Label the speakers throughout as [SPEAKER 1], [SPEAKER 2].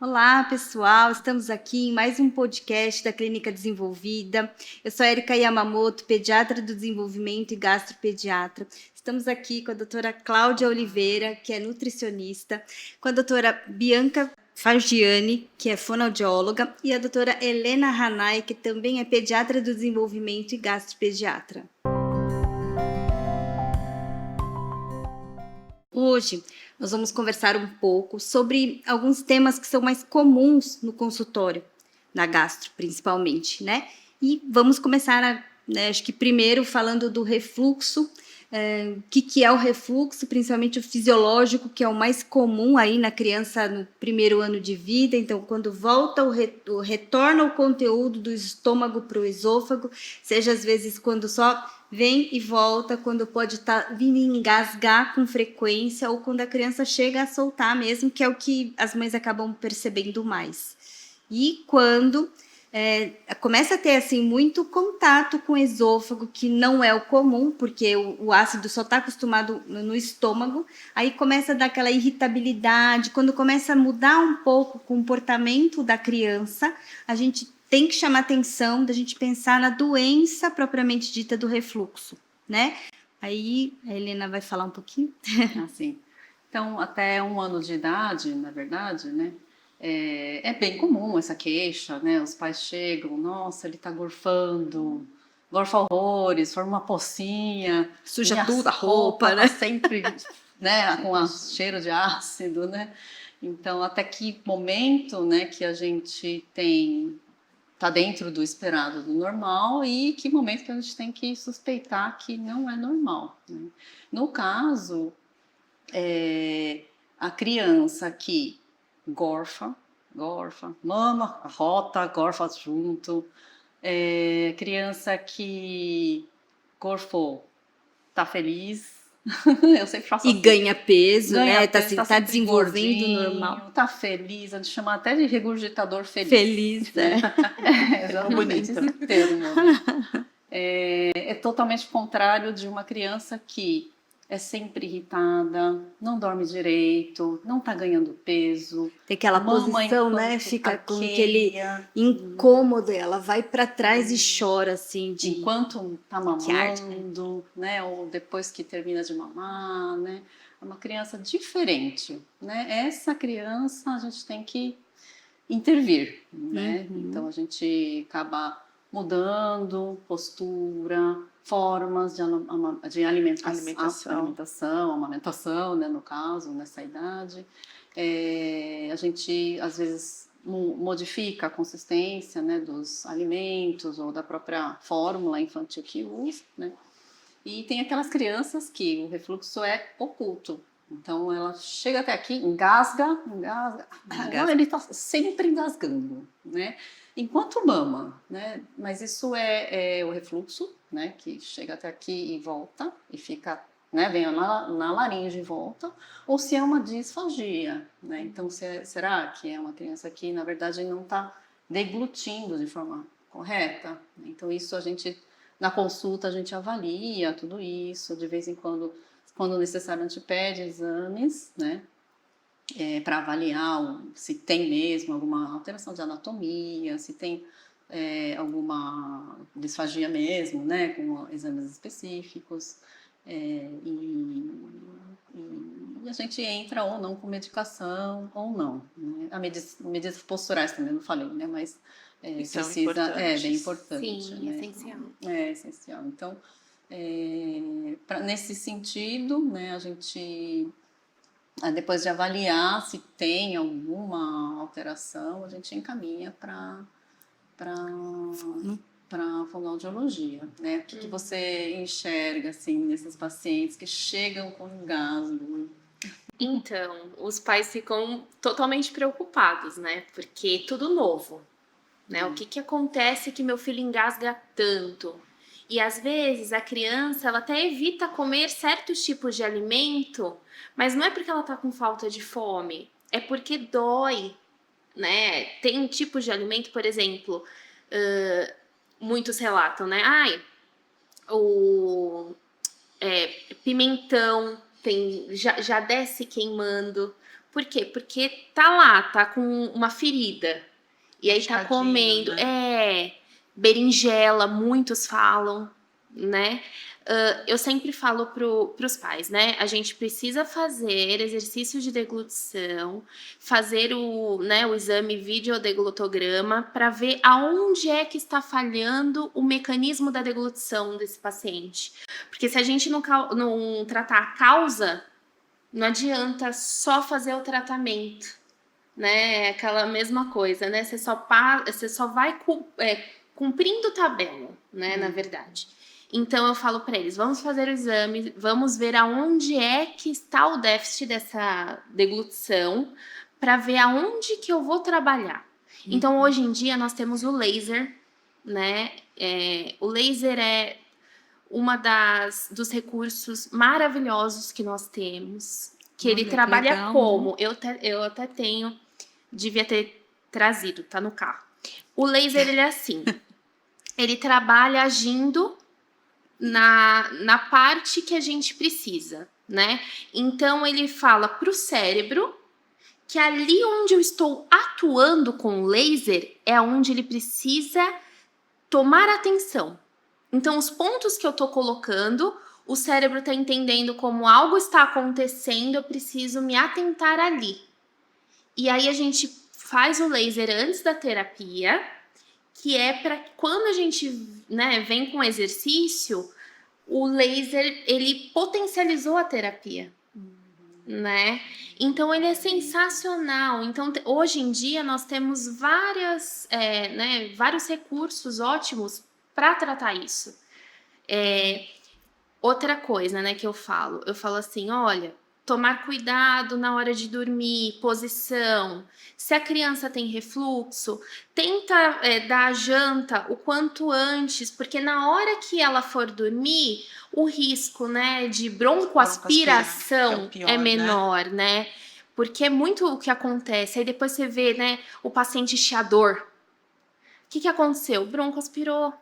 [SPEAKER 1] Olá, pessoal. Estamos aqui em mais um podcast da Clínica Desenvolvida. Eu sou a Erika Yamamoto, pediatra do desenvolvimento e gastropediatra. Estamos aqui com a doutora Cláudia Oliveira, que é nutricionista, com a doutora Bianca Fargiani, que é fonoaudióloga, e a doutora Helena Hanai, que também é pediatra do desenvolvimento e gastropediatra. Hoje nós vamos conversar um pouco sobre alguns temas que são mais comuns no consultório, na gastro principalmente, né? E vamos começar, acho que primeiro falando do refluxo. O que é o refluxo, principalmente o fisiológico, que é o mais comum aí na criança no primeiro ano de vida. Então, quando volta retorna o conteúdo do estômago para o esôfago, seja às vezes quando só vem e volta, quando pode estar vindo engasgar com frequência ou quando a criança chega a soltar mesmo, que é o que as mães acabam percebendo mais. E quando começa a ter assim muito contato com o esôfago, que não é o comum, porque o ácido só está acostumado no estômago, aí começa a dar aquela irritabilidade, quando começa a mudar um pouco o comportamento da criança, a gente tem que chamar atenção da gente pensar na doença propriamente dita do refluxo, né? Aí a Helena vai falar um pouquinho.
[SPEAKER 2] Assim, então, até 1 ano de idade, na verdade, né? É bem comum essa queixa, né? Os pais chegam, nossa, ele tá gorfando, gorfa horrores, forma uma pocinha,
[SPEAKER 1] Suja tudo a roupa, né?
[SPEAKER 2] Tá sempre, né, com cheiro de ácido, né? Então, até que momento, né, que a gente tá dentro do esperado, do normal, e que momento que a gente tem que suspeitar que não é normal, né? No caso, a criança que gorfa, mama, rota, gorfa junto, criança que gorfou, tá feliz, eu sempre faço
[SPEAKER 1] E
[SPEAKER 2] assim.
[SPEAKER 1] ganha peso,
[SPEAKER 2] Ganha
[SPEAKER 1] né?
[SPEAKER 2] peso,
[SPEAKER 1] Tá desenvolvendo
[SPEAKER 2] gordinho,
[SPEAKER 1] normal.
[SPEAKER 2] tá feliz, a gente chama até de regurgitador feliz.
[SPEAKER 1] Feliz,
[SPEAKER 2] né? Exatamente esse termo. É totalmente contrário de uma criança que é sempre irritada, não dorme direito, não tá ganhando peso.
[SPEAKER 1] Tem aquela posição, né? Fica com aquele incômodo, ela vai para trás e chora assim de
[SPEAKER 2] enquanto tá
[SPEAKER 1] que arde.
[SPEAKER 2] mamando, né? Ou depois que termina de mamar, né? É uma criança diferente, né? Essa criança a gente tem que intervir, né? Então a gente acaba mudando postura, formas de amamentação, né, no caso, nessa idade. A gente, às vezes, modifica a consistência, né, dos alimentos ou da própria fórmula infantil que usa, né? E tem aquelas crianças que o refluxo é oculto. Então ela chega até aqui, engasga. Ele está sempre engasgando, né? Enquanto mama, né? Mas isso é o refluxo, né? Que chega até aqui e volta e fica, né? Vem na laringe e volta. Ou se é uma disfagia, né? Então será que é uma criança que na verdade não está deglutindo de forma correta? Então isso a gente na consulta a gente avalia tudo isso, de vez em quando necessário, a gente pede exames, né, para avaliar se tem mesmo alguma alteração de anatomia, se tem alguma disfagia mesmo, né, com exames específicos, e a gente entra ou não com medicação ou não. Né? Medidas posturais também, não falei, né, mas é bem importante.
[SPEAKER 3] Sim,
[SPEAKER 2] né?
[SPEAKER 3] essencial.
[SPEAKER 2] É essencial. Então, nesse sentido, né, a gente, depois de avaliar se tem alguma alteração, a gente encaminha para fonoaudiologia, né? O que você enxerga assim nesses pacientes que chegam com engasgo?
[SPEAKER 3] Então, os pais ficam totalmente preocupados, né? Porque é tudo novo, né? O que acontece que meu filho engasga tanto? E às vezes a criança, ela até evita comer certos tipos de alimento, mas não é porque ela tá com falta de fome, é porque dói, né? Tem tipos de alimento, por exemplo, muitos relatam, né? Ai, pimentão já desce queimando, Por quê? Porque tá lá, tá com uma ferida. E aí tá
[SPEAKER 4] Machucadinho,
[SPEAKER 3] comendo.
[SPEAKER 4] né?
[SPEAKER 3] Berinjela, muitos falam, né? Eu sempre falo pros pais, né? A gente precisa fazer exercício de deglutição, fazer o exame videodeglutograma para ver aonde é que está falhando o mecanismo da deglutição desse paciente. Porque se a gente não tratar a causa, não adianta só fazer o tratamento, né? É aquela mesma coisa, né? Você só vai cumprindo tabela, né? Na verdade. Então eu falo para eles, vamos fazer o exame, vamos ver aonde é que está o déficit dessa deglutição, para ver aonde que eu vou trabalhar. Então hoje em dia nós temos o laser, né? O laser é dos recursos maravilhosos que nós temos, que ele
[SPEAKER 1] Olha, que
[SPEAKER 3] trabalha
[SPEAKER 1] legal,
[SPEAKER 3] como? Eu até tenho, devia ter trazido, tá no carro. O laser, ele é assim, ele trabalha agindo na parte que a gente precisa, né? Então, ele fala pro cérebro que ali onde eu estou atuando com o laser é onde ele precisa tomar atenção. Então, os pontos que eu tô colocando, o cérebro tá entendendo como algo está acontecendo, eu preciso me atentar ali. E aí a gente faz o laser antes da terapia, que é para quando a gente, né, vem com exercício, o laser, ele potencializou a terapia, né? Então, ele é sensacional. Então, hoje em dia, nós temos vários recursos ótimos para tratar isso. Outra coisa, né, que eu falo assim, olha, tomar cuidado na hora de dormir, posição. Se a criança tem refluxo, tenta dar a janta o quanto antes, porque na hora que ela for dormir, o risco, né, de broncoaspiração
[SPEAKER 4] É o pior,
[SPEAKER 3] é menor, né? Porque é muito o que acontece. Aí depois você vê, né, o paciente chiador. O que aconteceu? Broncoaspirou,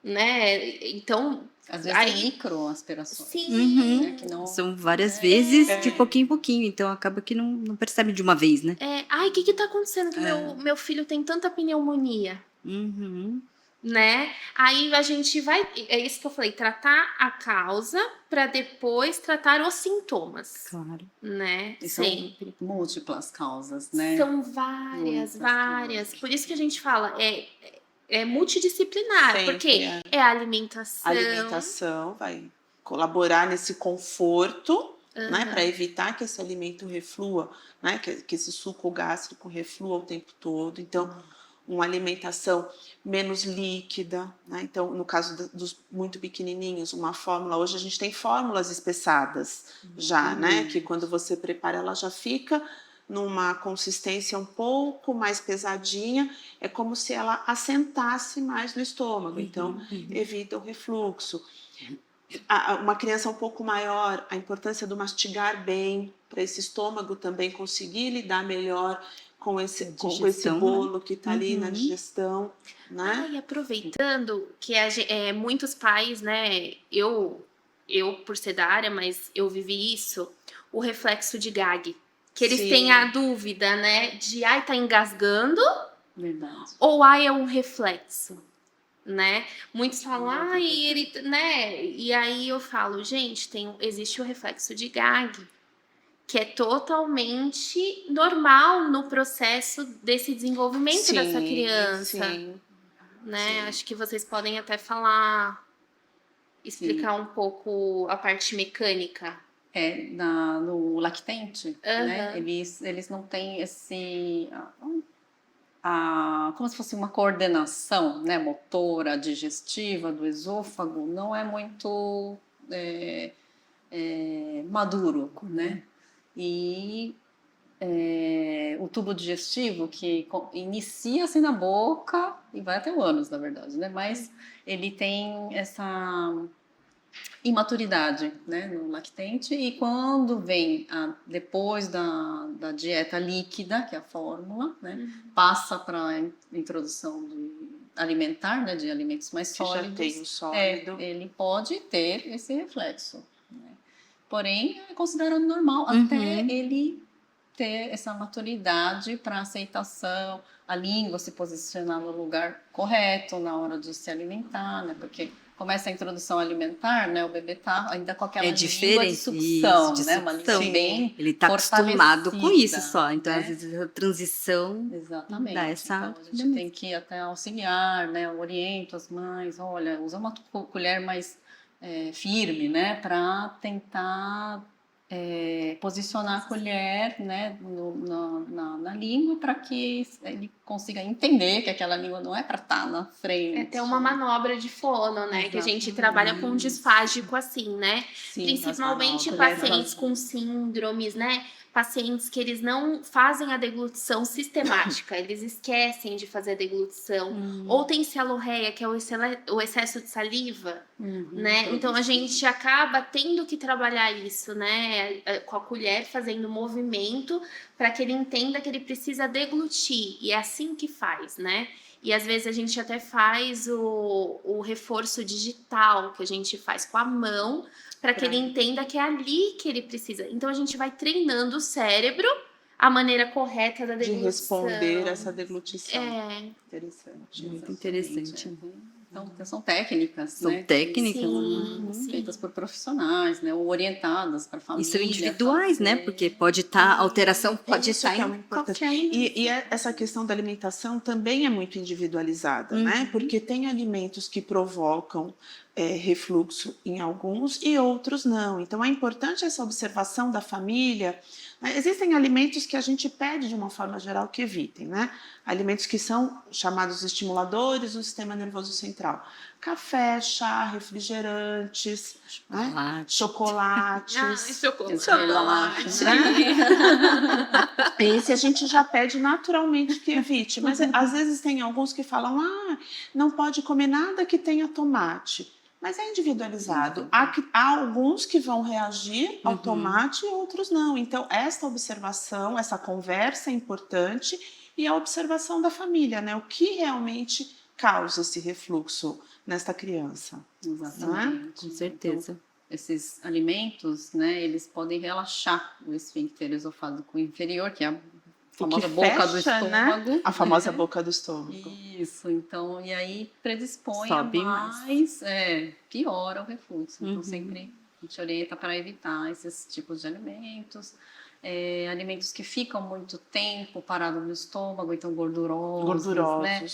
[SPEAKER 3] né? Então,
[SPEAKER 2] Às vezes tem microaspirações.
[SPEAKER 3] sim.
[SPEAKER 2] Né, que não,
[SPEAKER 1] São várias vezes,
[SPEAKER 4] É.
[SPEAKER 1] de pouquinho em pouquinho. Então, acaba que não percebe de uma vez, né?
[SPEAKER 3] Ai, o que tá acontecendo que meu filho tem tanta pneumonia,
[SPEAKER 1] Uhum.
[SPEAKER 3] né? Aí a gente vai, é isso que eu falei, tratar a causa para depois tratar os sintomas,
[SPEAKER 1] Claro.
[SPEAKER 3] né?
[SPEAKER 2] E são
[SPEAKER 3] Sempre.
[SPEAKER 2] múltiplas causas, né?
[SPEAKER 3] São várias.
[SPEAKER 2] Muitas
[SPEAKER 3] Por isso que a gente fala, é multidisciplinar,
[SPEAKER 4] Sempre,
[SPEAKER 3] porque é alimentação.
[SPEAKER 4] A alimentação vai colaborar nesse conforto, né, para evitar que esse alimento reflua, né, que esse suco gástrico reflua o tempo todo. Então, uma alimentação menos líquida, né? Então, no caso dos muito pequenininhos, uma fórmula. Hoje a gente tem fórmulas espessadas já, né, que quando você prepara ela já fica numa consistência um pouco mais pesadinha, é como se ela assentasse mais no estômago, então evita o refluxo. Uma criança um pouco maior, a importância do mastigar bem, para esse estômago também conseguir lidar melhor com esse bolo que está ali na digestão, né?
[SPEAKER 3] E aproveitando que muitos pais, né, eu por ser da área, mas eu vivi isso, o reflexo de gag. Que eles
[SPEAKER 4] Sim.
[SPEAKER 3] têm a dúvida, né, de tá engasgando
[SPEAKER 2] Verdade.
[SPEAKER 3] ou é um reflexo, né? Muitos falam, ele, né? E aí eu falo, gente, existe o reflexo de gag, que é totalmente normal no processo desse desenvolvimento dessa criança, né?
[SPEAKER 4] Sim.
[SPEAKER 3] Acho que vocês podem até explicar um pouco a parte mecânica.
[SPEAKER 2] No lactente, né? Eles não têm como se fosse uma coordenação, né, motora, digestiva do esôfago, não é muito maduro, né? E o tubo digestivo, que inicia-se na boca e vai até o ânus, na verdade, né? Mas ele tem essa imaturidade, né, no lactente, e quando vem depois da dieta líquida, que é a fórmula, né, passa para a introdução alimentar, né, de alimentos mais sólidos,
[SPEAKER 4] já tem o sólido.
[SPEAKER 2] ele pode ter esse reflexo, né? Porém é considerado normal até ele ter essa maturidade para aceitação, a língua se posicionar no lugar correto na hora de se alimentar, né? Porque começa a introdução alimentar, né? O bebê tá ainda com aquela língua de
[SPEAKER 1] diferente,
[SPEAKER 2] sucção,
[SPEAKER 1] isso, de
[SPEAKER 2] né? Uma língua
[SPEAKER 1] sucção.
[SPEAKER 2] bem
[SPEAKER 1] Ele tá acostumado com isso
[SPEAKER 2] fortalecida,
[SPEAKER 1] só. Então,
[SPEAKER 2] né?
[SPEAKER 1] às vezes, a transição
[SPEAKER 2] Exatamente.
[SPEAKER 1] dá essa...
[SPEAKER 2] Então, a gente tem que até auxiliar, né? Eu oriento as mães, olha, usa uma colher mais firme, né? Para tentar posicionar a colher, né? Na língua, para que ele consiga entender que aquela língua não é para estar na frente.
[SPEAKER 3] É até uma manobra de fono, né? Que a gente
[SPEAKER 2] Exatamente.
[SPEAKER 3] trabalha com disfágico assim, né?
[SPEAKER 4] Sim,
[SPEAKER 3] Principalmente
[SPEAKER 4] as manobras.
[SPEAKER 3] pacientes com síndromes, né? Pacientes que eles não fazem a deglutição sistemática, eles esquecem de fazer a deglutição. Ou tem cialorreia, que é o excesso de saliva, né? Então a gente acaba tendo que trabalhar isso, né? Com a colher fazendo movimento para que ele entenda que ele precisa deglutir. E é assim que faz, né? E às vezes a gente até faz o reforço digital, que a gente faz com a mão, para que ele entenda que é ali que ele precisa. Então a gente vai treinando o cérebro a maneira correta da
[SPEAKER 4] De
[SPEAKER 3] deglutição.
[SPEAKER 4] responder essa deglutição. Interessante.
[SPEAKER 1] Muito interessante.
[SPEAKER 2] Então, são técnicas,
[SPEAKER 1] São
[SPEAKER 2] né?
[SPEAKER 1] técnicas,
[SPEAKER 3] Sim.
[SPEAKER 2] Feitas por profissionais, né? Ou orientadas para a família.
[SPEAKER 1] E são individuais, né? Porque pode estar, alteração pode
[SPEAKER 4] Isso
[SPEAKER 1] estar
[SPEAKER 4] que é
[SPEAKER 1] em
[SPEAKER 4] o importante.
[SPEAKER 1] qualquer...
[SPEAKER 4] E essa questão da alimentação também é muito individualizada, né? Porque tem alimentos que provocam refluxo em alguns e outros não. Então é importante essa observação da família. Existem alimentos que a gente pede de uma forma geral que evitem, né? Alimentos que são chamados estimuladores do sistema nervoso central. Café, chá, refrigerantes, chocolates.
[SPEAKER 3] Chocolate.
[SPEAKER 4] Esse a gente já pede naturalmente que evite, mas às vezes tem alguns que falam, não pode comer nada que tenha tomate. Mas é individualizado. Há alguns que vão reagir ao tomate e outros não. Então, essa observação, essa conversa é importante e a observação da família, né? O que realmente causa esse refluxo nesta criança.
[SPEAKER 2] Exatamente.
[SPEAKER 1] Com certeza.
[SPEAKER 2] Então, esses alimentos, né, eles podem relaxar o esfíncter esofágico inferior, que é a famosa boca do estômago.
[SPEAKER 4] Né? A famosa boca do estômago.
[SPEAKER 2] Isso, então, e aí predispõe
[SPEAKER 1] Sobe
[SPEAKER 2] a mais, piora o refluxo. Então, sempre a gente orienta para evitar esses tipos de alimentos. Alimentos que ficam muito tempo parados no estômago, então gordurosos. Né?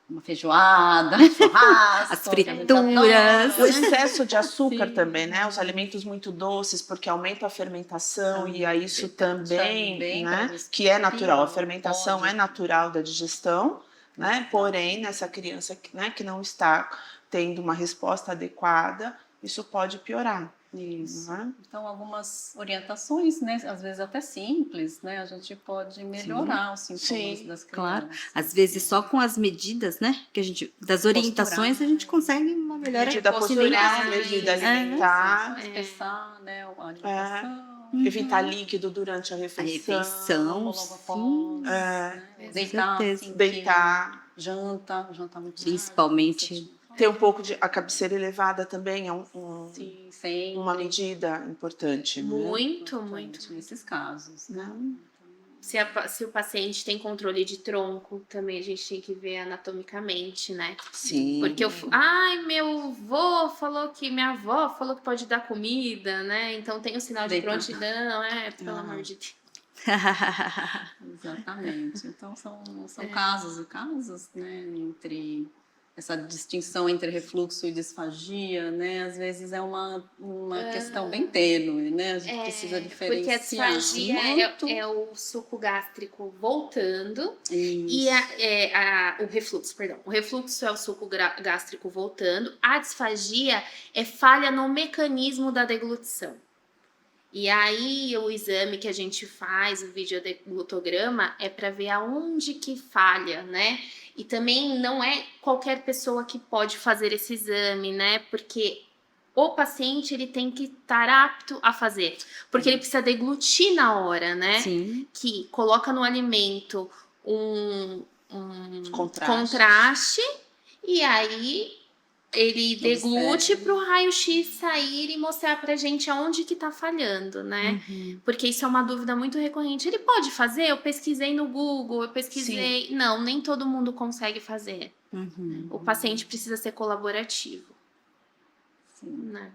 [SPEAKER 2] Uma feijoada, churrasco,
[SPEAKER 1] as frituras.
[SPEAKER 4] O excesso de açúcar também, né? Os alimentos muito doces, porque aumenta a fermentação e aí isso também, né? Que é natural. A fermentação é natural da digestão, né? Porém, nessa criança, né, que não está tendo uma resposta adequada, isso pode piorar.
[SPEAKER 2] Isso. Então, algumas orientações, né, às vezes até simples, né, a gente pode melhorar os sintomas das crianças.
[SPEAKER 1] Claro, às vezes só com as medidas, né, que a gente, das orientações, a gente consegue uma melhora.
[SPEAKER 4] Medida postural, medida alimentar.
[SPEAKER 2] Expressar, né, a alimentação.
[SPEAKER 4] Evitar líquido durante a refeição.
[SPEAKER 2] Logo após, né,
[SPEAKER 4] deitar.
[SPEAKER 2] Janta muito
[SPEAKER 1] principalmente.
[SPEAKER 4] Ter um pouco de... A cabeceira elevada também é uma medida importante.
[SPEAKER 3] Muito
[SPEAKER 2] nesses casos, né?
[SPEAKER 3] Se o paciente tem controle de tronco, também a gente tem que ver anatomicamente, né?
[SPEAKER 4] Sim.
[SPEAKER 3] Porque meu avô minha avó falou que pode dar comida, né? Então tem o sinal de prontidão, pelo amor de Deus.
[SPEAKER 2] Exatamente. Então são casos e casos, né? Entre essa distinção entre refluxo e disfagia, né? Às vezes é uma questão bem tênue, né? A gente precisa diferenciar.
[SPEAKER 3] Porque a disfagia é o suco gástrico voltando.
[SPEAKER 2] Isso.
[SPEAKER 3] E o refluxo, perdão. O refluxo é o suco gástrico voltando. A disfagia é falha no mecanismo da deglutição. E aí o exame que a gente faz, o videodeglutograma, é para ver aonde que falha, né? E também não é qualquer pessoa que pode fazer esse exame, né? Porque o paciente ele tem que estar apto a fazer, porque ele precisa deglutir na hora, né?
[SPEAKER 1] Sim.
[SPEAKER 3] Que coloca no alimento um
[SPEAKER 4] contraste
[SPEAKER 3] e aí ele deglute
[SPEAKER 2] Observe.
[SPEAKER 3] para o raio-x sair e mostrar pra gente aonde que tá falhando, né? Porque isso é uma dúvida muito recorrente. Ele pode fazer? Eu pesquisei no Google, eu pesquisei. Não, nem todo mundo consegue fazer. O paciente precisa ser colaborativo,
[SPEAKER 2] Sim.
[SPEAKER 3] né?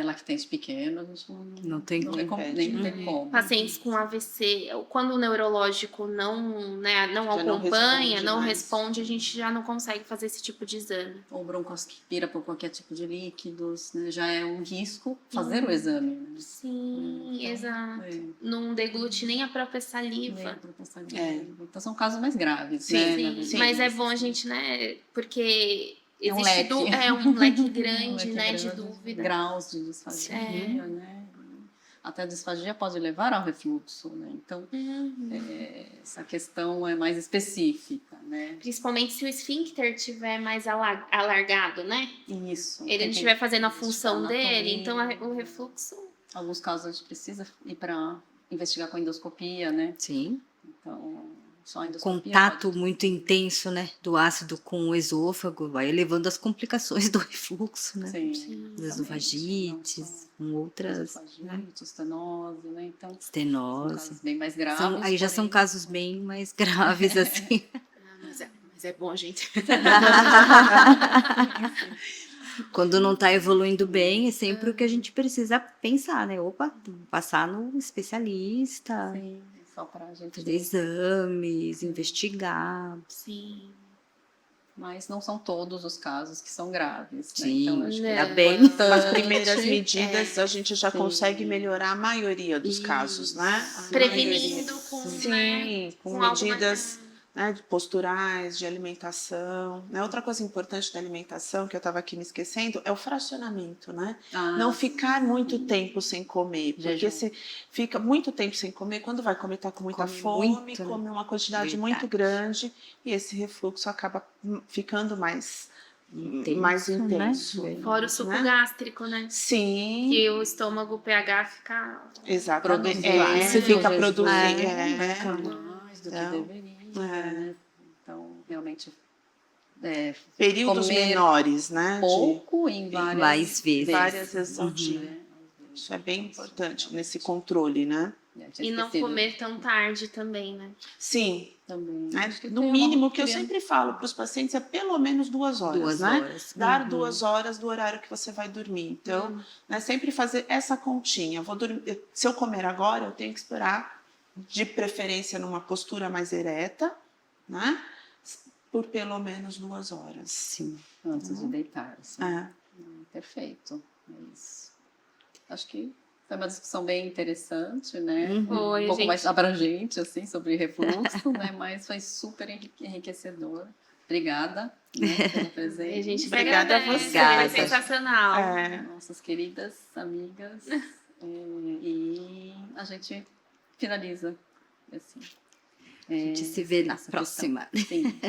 [SPEAKER 2] Lactente pequeno, a gente
[SPEAKER 1] Não tem
[SPEAKER 2] não tem como,
[SPEAKER 4] impede.
[SPEAKER 2] nem tem como.
[SPEAKER 3] Pacientes com AVC, quando o neurológico não, né, não
[SPEAKER 4] Já não
[SPEAKER 3] acompanha,
[SPEAKER 4] responde
[SPEAKER 3] não
[SPEAKER 4] mais.
[SPEAKER 3] responde, a gente já não consegue fazer esse tipo de exame.
[SPEAKER 2] Ou broncoaspira por qualquer tipo de líquidos, né? Já é um risco fazer o exame. Né?
[SPEAKER 3] Sim, exato.
[SPEAKER 2] É.
[SPEAKER 3] Não deglute nem a própria saliva.
[SPEAKER 2] Nem pra passar de nível. Então são casos mais graves,
[SPEAKER 4] Sim,
[SPEAKER 2] né?
[SPEAKER 3] Sim,
[SPEAKER 2] na verdade.
[SPEAKER 3] mas é bom a gente, né, porque
[SPEAKER 2] É um
[SPEAKER 3] existe
[SPEAKER 2] leque.
[SPEAKER 3] um leque grande,
[SPEAKER 2] Um leque
[SPEAKER 3] né, de
[SPEAKER 2] grande,
[SPEAKER 3] dúvida.
[SPEAKER 2] graus de disfagia, né? Até a disfagia pode levar ao refluxo, né? Então, essa questão é mais específica, né?
[SPEAKER 3] Principalmente se o esfíncter estiver mais alargado, né?
[SPEAKER 2] Isso.
[SPEAKER 3] Ele não
[SPEAKER 2] Tem
[SPEAKER 3] estiver
[SPEAKER 2] que
[SPEAKER 3] fazendo a
[SPEAKER 2] estudar
[SPEAKER 3] função dele, então
[SPEAKER 2] anatomia.
[SPEAKER 3] o refluxo...
[SPEAKER 2] Em alguns casos a gente precisa ir para investigar com endoscopia, né?
[SPEAKER 1] Sim.
[SPEAKER 2] Então, só a endoscopia
[SPEAKER 1] Contato
[SPEAKER 2] pode...
[SPEAKER 1] muito intenso, né, do ácido com o esôfago, vai elevando as complicações do refluxo, né?
[SPEAKER 2] Sim,
[SPEAKER 1] As
[SPEAKER 2] exatamente.
[SPEAKER 1] esofagites, com outras, né?
[SPEAKER 2] Esofagite, estenose, né? Então, são
[SPEAKER 1] Estenose.
[SPEAKER 2] casos bem mais graves.
[SPEAKER 1] Aí já são
[SPEAKER 2] porém-
[SPEAKER 1] casos bem mais graves, assim.
[SPEAKER 3] Mas é bom, gente.
[SPEAKER 1] Quando não está evoluindo bem, é sempre o que a gente precisa pensar, né? Opa, passar no especialista,
[SPEAKER 2] Sim, só para gente...
[SPEAKER 1] fazer exames, investigar.
[SPEAKER 3] Sim.
[SPEAKER 2] Mas não são todos os casos que são graves, né?
[SPEAKER 1] Sim,
[SPEAKER 2] Então, acho que
[SPEAKER 1] ainda
[SPEAKER 2] é
[SPEAKER 1] bem.
[SPEAKER 4] Com as
[SPEAKER 2] importante-
[SPEAKER 4] primeiras medidas, a gente já
[SPEAKER 2] Sim.
[SPEAKER 4] consegue melhorar a maioria dos casos, né? A
[SPEAKER 3] Prevenindo
[SPEAKER 4] maioria.
[SPEAKER 3] com,
[SPEAKER 4] Sim,
[SPEAKER 3] né,
[SPEAKER 4] com
[SPEAKER 3] com algo
[SPEAKER 4] medidas
[SPEAKER 3] mais...
[SPEAKER 4] né, posturais, de alimentação. Né? Outra coisa importante da alimentação, que eu estava aqui me esquecendo, é o fracionamento, né? Não ficar muito tempo sem comer, porque
[SPEAKER 1] Jejum.
[SPEAKER 4] se fica muito tempo sem comer, quando vai comer, tá com muita
[SPEAKER 1] Come
[SPEAKER 4] fome,
[SPEAKER 1] muito, né?
[SPEAKER 4] come uma quantidade
[SPEAKER 1] Verdade.
[SPEAKER 4] muito grande, e esse refluxo acaba ficando mais
[SPEAKER 1] Intenso,
[SPEAKER 4] intenso.
[SPEAKER 1] né?
[SPEAKER 3] Fora o suco
[SPEAKER 4] né?
[SPEAKER 3] gástrico, né?
[SPEAKER 4] Sim,
[SPEAKER 3] Que o estômago, o pH fica...
[SPEAKER 4] exatamente.
[SPEAKER 2] Produzindo
[SPEAKER 1] ácido,
[SPEAKER 4] Fica
[SPEAKER 1] jejum.
[SPEAKER 4] produzindo.
[SPEAKER 2] mais do que
[SPEAKER 4] Então,
[SPEAKER 2] deveria, né? Então, realmente,
[SPEAKER 4] períodos
[SPEAKER 2] comer
[SPEAKER 4] menores, né? de
[SPEAKER 2] pouco em várias,
[SPEAKER 1] Mais vezes.
[SPEAKER 4] várias vezes ao dia.
[SPEAKER 2] né?
[SPEAKER 4] Isso é bem importante nesse controle, né?
[SPEAKER 3] E não comer tão tarde também, né?
[SPEAKER 4] Sim,
[SPEAKER 2] também.
[SPEAKER 4] né?
[SPEAKER 2] Acho que
[SPEAKER 4] No
[SPEAKER 2] tem
[SPEAKER 4] mínimo,
[SPEAKER 2] uma
[SPEAKER 4] o que eu
[SPEAKER 2] criança-
[SPEAKER 4] sempre falo para os pacientes é pelo menos 2 horas,
[SPEAKER 1] 2
[SPEAKER 4] né?
[SPEAKER 1] horas.
[SPEAKER 4] Dar 2 horas do horário que você vai dormir. Então, né, sempre fazer essa continha. Vou dormir, se eu comer agora, eu tenho que esperar, de preferência numa postura mais ereta, né? Por pelo menos 2 horas.
[SPEAKER 1] Sim.
[SPEAKER 2] Antes de deitar. Assim.
[SPEAKER 4] É.
[SPEAKER 2] Perfeito. É isso. Acho que foi uma discussão bem interessante, né?
[SPEAKER 3] Foi,
[SPEAKER 2] Um pouco
[SPEAKER 3] gente.
[SPEAKER 2] mais abrangente, assim, sobre refluxo, né? Mas foi super enriquecedor. Obrigada, né, pela
[SPEAKER 3] A
[SPEAKER 2] presença.
[SPEAKER 3] gente que
[SPEAKER 4] Obrigada a
[SPEAKER 3] agradece,
[SPEAKER 4] você.
[SPEAKER 3] foi
[SPEAKER 1] Obrigada.
[SPEAKER 3] sensacional.
[SPEAKER 2] Nossas queridas amigas. E a gente finaliza. Assim,
[SPEAKER 1] A gente se vê na
[SPEAKER 2] essa
[SPEAKER 1] próxima.
[SPEAKER 2] questão. Sim.